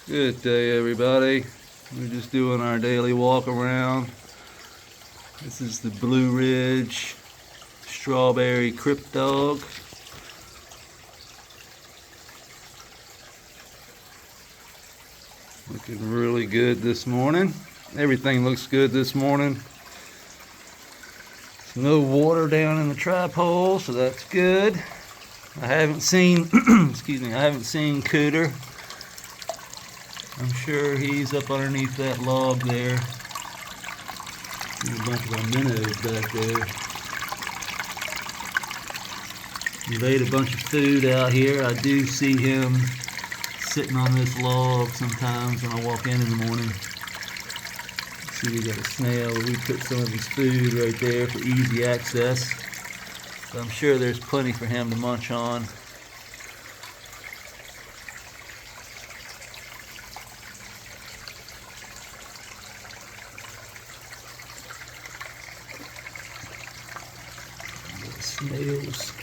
Good day, everybody. We're just doing our daily walk around. This is the Blue Ridge Strawberry Crypt Dog. Looking really good this morning. Everything looks good this morning. There's no water down in the trap hole, so that's good. I haven't seen, I haven't seen Cooter. I'm sure he's up underneath that log there. There's a bunch of minnows back there. He laid a bunch of food out here. I do see him sitting on this log sometimes when I walk in the morning. See, we got a snail. We put some of his food right there for easy access. So I'm sure there's plenty for him to munch on. Snails.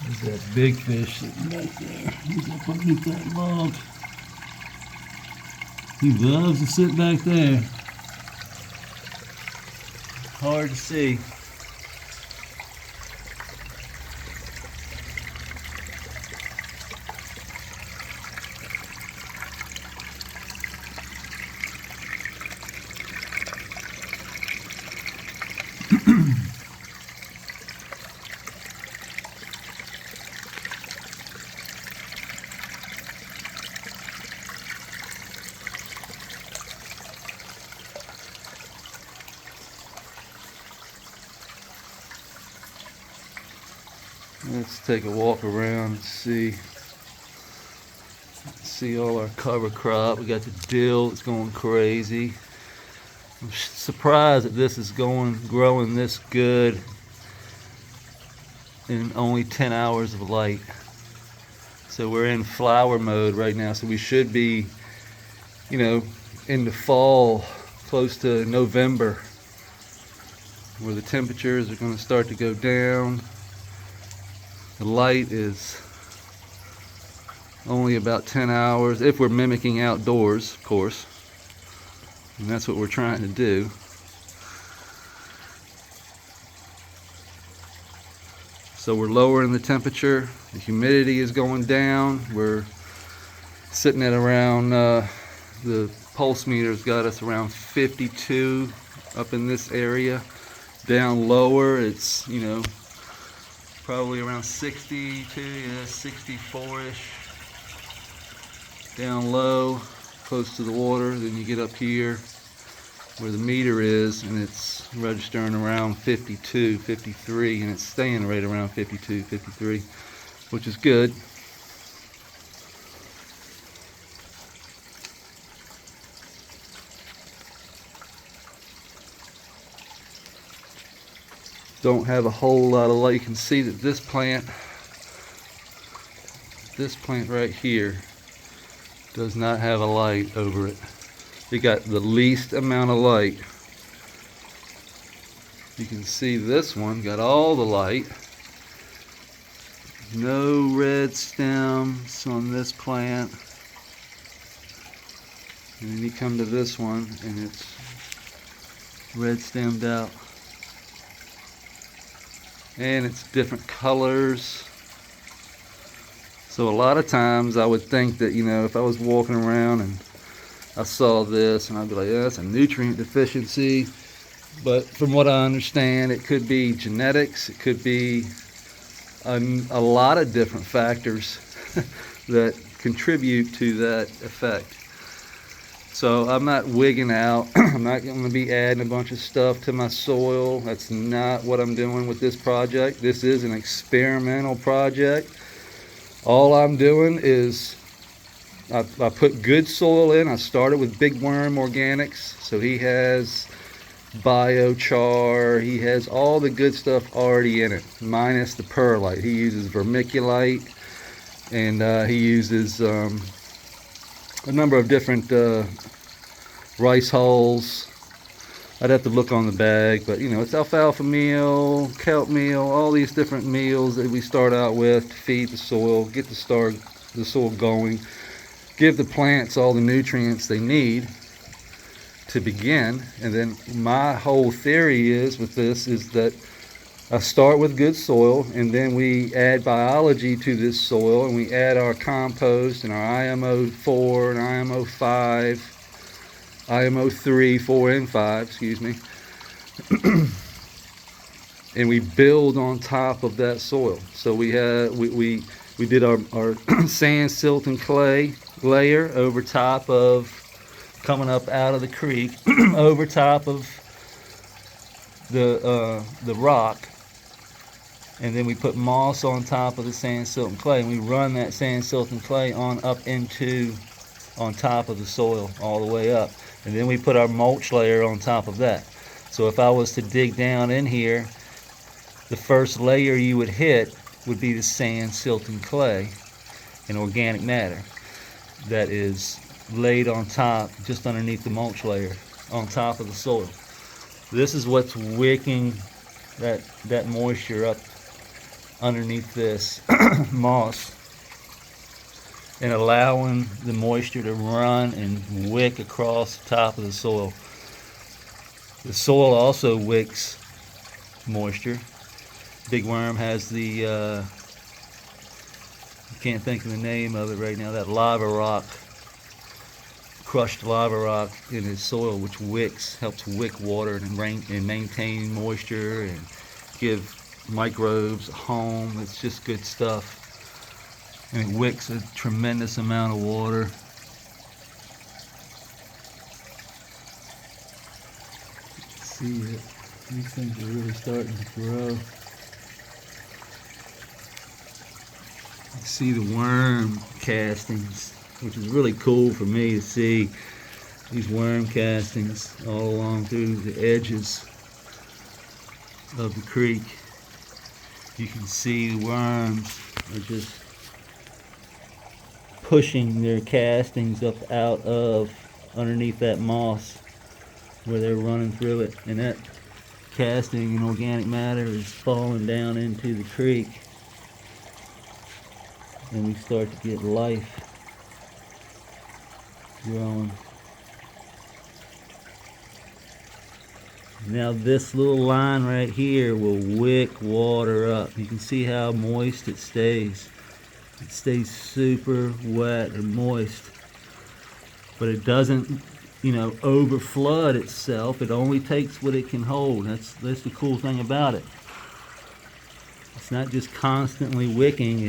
There's that big fish sitting right there. He's up underneath that log. He loves to sit back there. Hard to see. Let's take a walk around and see all our cover crop. We got the dill, it's going crazy. I'm surprised that this is growing this good in only 10 hours of light. So we're in flower mode right now, so we should be, in the fall, close to November, where the temperatures are going to start to go down. The light is only about 10 hours, if we're mimicking outdoors, of course. And that's what we're trying to do. So we're lowering the temperature. The humidity is going down. We're sitting at around, the pulse meter's got us around 52 up in this area. Down lower, it's, probably around 62, 64-ish. Down low, close to the water. Then you get up here where the meter is, and it's registering around 52, 53, and it's staying right around 52, 53, which is good. Don't have a whole lot of light. You can see that this plant right here does not have a light over it. It got the least amount of light. You can see this one got all the light. No red stems on this plant. And then you come to this one and it's red stemmed out. And it's different colors. So a lot of times I would think that, if I was walking around and I saw this, and I'd be like, yeah, that's a nutrient deficiency. But from what I understand, it could be genetics. It could be a lot of different factors that contribute to that effect. So I'm not wigging out. I'm not going to be adding a bunch of stuff to my soil. That's not what I'm doing with this project. This is an experimental project. All I'm doing is I put good soil in. I started with Big Worm Organics. So he has biochar. He has all the good stuff already in it, minus the perlite. He uses vermiculite, and he uses a number of different rice hulls, I'd have to look on the bag, but you know, it's alfalfa meal, kelp meal, all these different meals that we start out with to feed the soil, get the soil going, give the plants all the nutrients they need to begin. And then my whole theory is with this is that I start with good soil, and then we add biology to this soil, and we add our compost and our IMO 4 and IMO 5, IMO 3, 4, and 5, excuse me. And we build on top of that soil. So we did our sand, silt, and clay layer over top of, coming up out of the creek, over top of the rock. And then we put moss on top of the sand, silt, and clay, and we run that sand, silt, and clay on top of the soil all the way up. And then we put our mulch layer on top of that. So if I was to dig down in here, the first layer you would hit would be the sand, silt, and clay and organic matter that is laid on top, just underneath the mulch layer, on top of the soil. This is what's wicking that moisture up underneath this moss and allowing the moisture to run and wick across the top of the soil. The soil also wicks moisture. Big worm has the I can't think of the name of it right now, that lava rock, crushed lava rock in his soil, which helps wick water and maintain moisture and give microbes a home. It's just good stuff, and it wicks a tremendous amount of water. See it, these things are really starting to grow. You see the worm castings, which is really cool for me to see these worm castings all along through the edges of the creek. You can see the worms are just pushing their castings up out of underneath that moss where they're running through it, and that casting and organic matter is falling down into the creek, and we start to get life growing. Now this little line right here will wick water up. You can see how moist it stays. It stays super wet and moist, but it doesn't, you know, over flood itself. It only takes what it can hold. That's the cool thing about it. It's not just constantly wicking.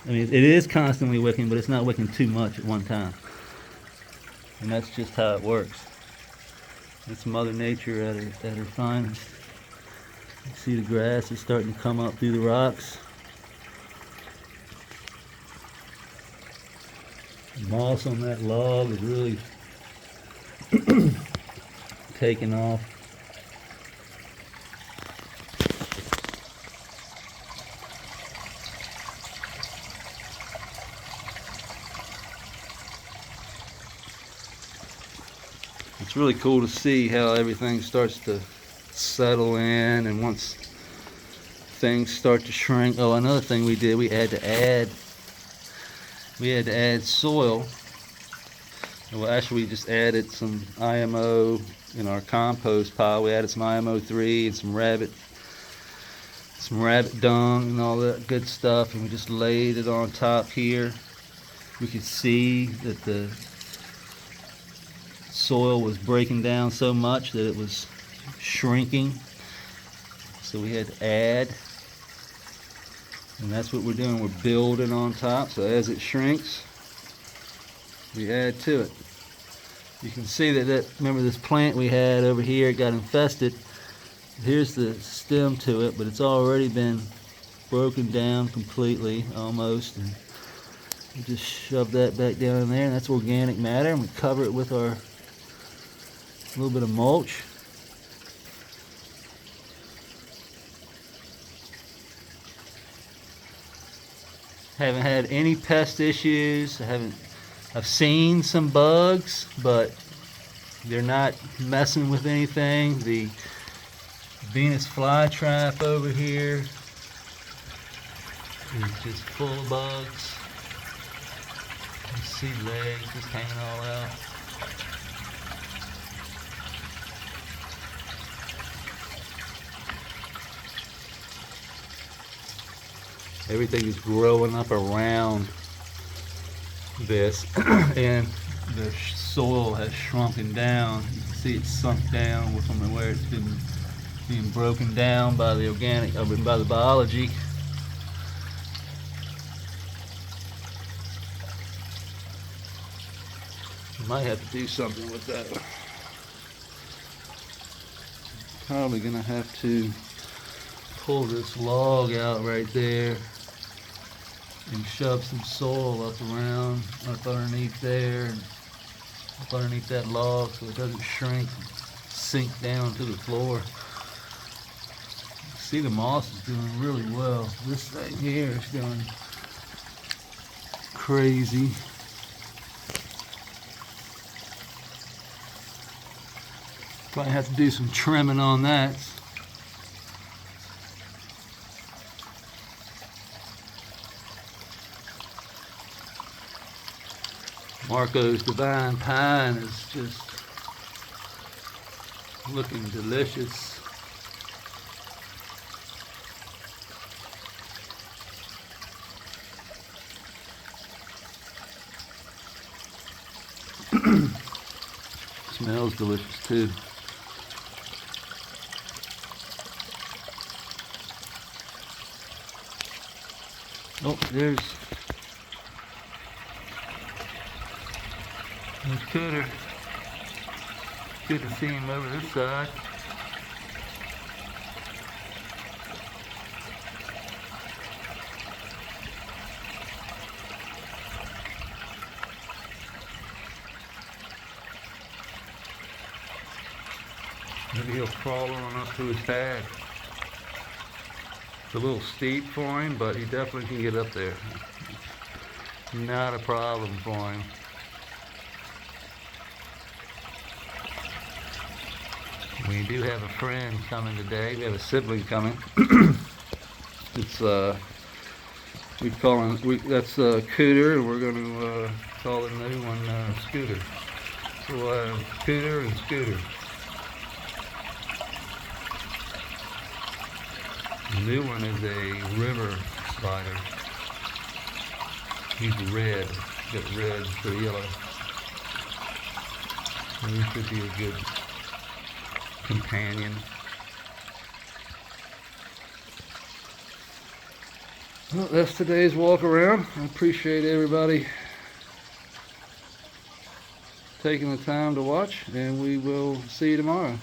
It is constantly wicking, but it's not wicking too much at one time. And that's just how it works. It's Mother Nature at her finest. You see the grass is starting to come up through the rocks. The moss on that log is really taking off. It's really cool to see how everything starts to settle in, and once things start to shrink. Oh, another thing we did, we had to add soil. Well, actually we just added some IMO in our compost pile. We added some IMO 3 and some rabbit dung and all that good stuff, and we just laid it on top here. We could see that the soil was breaking down so much that it was shrinking, so we had to add, and that's what we're doing. We're building on top, so as it shrinks we add to it. You can see that remember this plant we had over here, it got infested. Here's the stem to it, but it's already been broken down completely almost, and we just shove that back down in there, and that's organic matter, and we cover it with our little bit of mulch. Haven't had any pest issues. I've seen some bugs, but They're not messing with anything. The Venus flytrap over here is just full of bugs. You see legs just hanging all out. Everything is growing up around this and the soil has shrunken down. You can see it's sunk down from where it's been being broken down by the organic, by the biology. Might have to do something with that. Probably gonna have to pull this log out right there and shove some soil up underneath there and up underneath that log so it doesn't shrink and sink down to the floor. See, the moss is doing really well. This thing here is doing crazy. Probably have to do some trimming on that. Marco's Divine Pine is just looking delicious. Smells delicious too. Oh, there's Cooter. Good to see him over this side. Maybe he'll crawl on up to his tag. It's a little steep for him, but he definitely can get up there. Not a problem for him. We do have a friend coming today. We have a sibling coming. It's we call him. That's Cooter, and we're going to call the new one Scooter. So Cooter and Scooter. The new one is a river spider. He's red. Got red for yellow. And he should be a good companion. Well, that's today's walk around. I appreciate everybody taking the time to watch, and we will see you tomorrow.